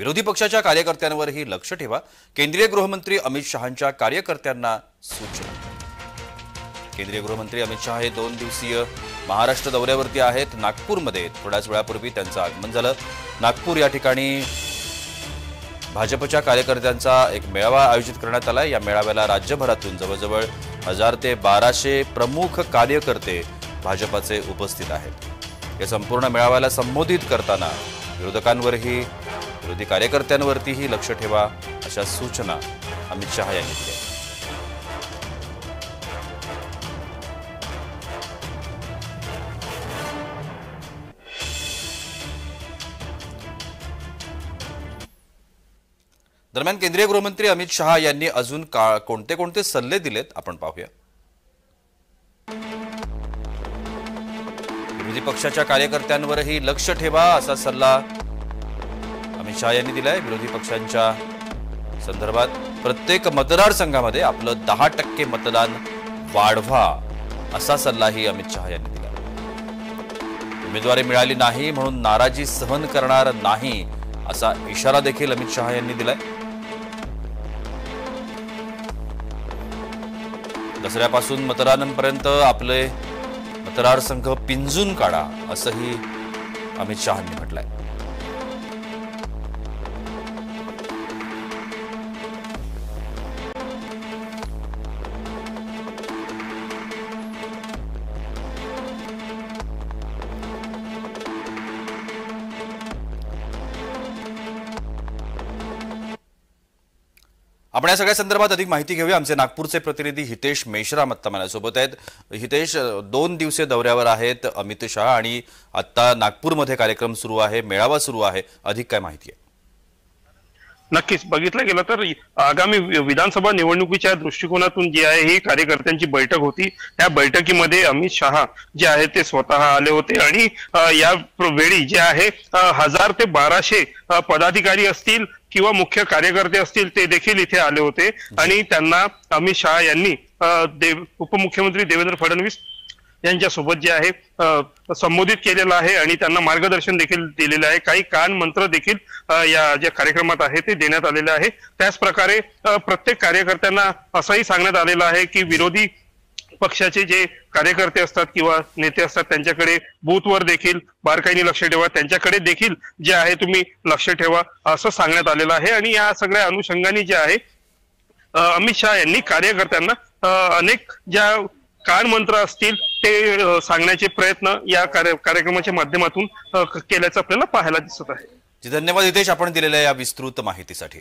विरोधी पक्षाच्या कार्यकर्त्यांवरही लक्ष ठेवा, केंद्रीय गृहमंत्री अमित शहांच्या कार्यकर्त्यांना सूचना। केंद्रीय गृहमंत्री अमित शहा हे 2 दिवसीय महाराष्ट्र दौऱ्यावरती आहेत। नागपूरमध्ये थोड्याच वेळापूर्वी त्यांचं आगमन झालं। नागपूर या ठिकाणी भाजपच्या कार्यकर्त्यांचा एक मेळावा आयोजित करण्यात आला। या मेळाव्याला राज्यभरातून जवळजवळ 1000 ते 1200 प्रमुख कार्यकर्ते भाजपचे उपस्थित आहेत। या संपूर्ण मेळाव्याला संबोधित करताना विरोधी कार्यकर्त्यांवरतीही लक्ष ठेवा, अशा सूचना अमित शहा यांनी दिल्या। दरम्यान केंद्रीय गृहमंत्री अमित शहा यांनी अजून कोणते कोणते सल्ले दिलेत आपण पाहूया। विरोधी पक्षाच्या कार्यकर्त्यांवरही लक्ष ठेवा, असा सल्ला अमित शहा यांनी दिलाय। विरोधी पक्षांच्या संदर्भात प्रत्येक मतदारसंघामध्ये आपलं 10% मतदान वाढवा, असा सल्लाही अमित शहा यांनी दिला। उमेदवारी मिळाली नाही म्हणून नाराजी सहन करणार नाही, असा इशारा देखील अमित शहा यांनी दिलाय। दसऱ्यापासून मतदानापर्यंत आपले मतदारसंघ पिंजून काढा, असंही अमित शहांनी म्हटलंय। आपण या सगळ्या संदर्भात अधिक माहिती घेऊया। आमचे नागपूरचे प्रतिनिधी हितेश मेश्राम आता माझ्यासोबत आहेत। हितेश, 2 दिवसीय दौऱ्यावर आहेत अमित शहा आणि आता नागपूरमध्ये कार्यक्रम सुरू आहे, मेळावा सुरू आहे, अधिक काय माहिती आहे? नक्कीच बघितलं गेलं तर आगामी विधानसभा निवडणुकीच्या दृष्टिकोनातून जी आहे ही कार्यकर्त्यांची बैठक होती। त्या बैठकीमध्ये अमित शहा जे आहे ते स्वतः आले होते आणि या वेळी जे आहे 1000 ते 1200 पदाधिकारी असतील किंवा मुख्य कार्यकर्ते असतील ते देखील इथे आले होते आणि त्यांना अमित शहा यांनी उपमुख्यमंत्री देवेंद्र फडणवीस यांच्यासोबत जे आहे संबोधित केलेलं आहे आणि त्यांना मार्गदर्शन देखील दिलेलं आहे। काही कान मंत्र देखील या ज्या कार्यक्रमात आहे ते देण्यात आलेले आहे। त्याच प्रकारे प्रत्येक कार्यकर्त्यांना असंही सांगण्यात आलेलं आहे की विरोधी पक्षाचे जे कार्यकर्ते असतात किंवा नेते असतात त्यांच्याकडे बूथवर देखील बारकाईने लक्ष ठेवा, त्यांच्याकडे देखील जे आहे तुम्ही लक्ष ठेवा, असं सांगण्यात आलेलं आहे। आणि या सगळ्या अनुषंगाने जे आहे अमित शहा यांनी कार्यकर्त्यांना अनेक ज्या कान मंत्र असतील ते सांगण्याचे प्रयत्न या कार्यक्रमाच्या माध्यमातून केल्याचं आपल्याला पाहायला दिसत आहे। धन्यवाद हितेश, आपण दिलेल्या या विस्तृत माहितीसाठी।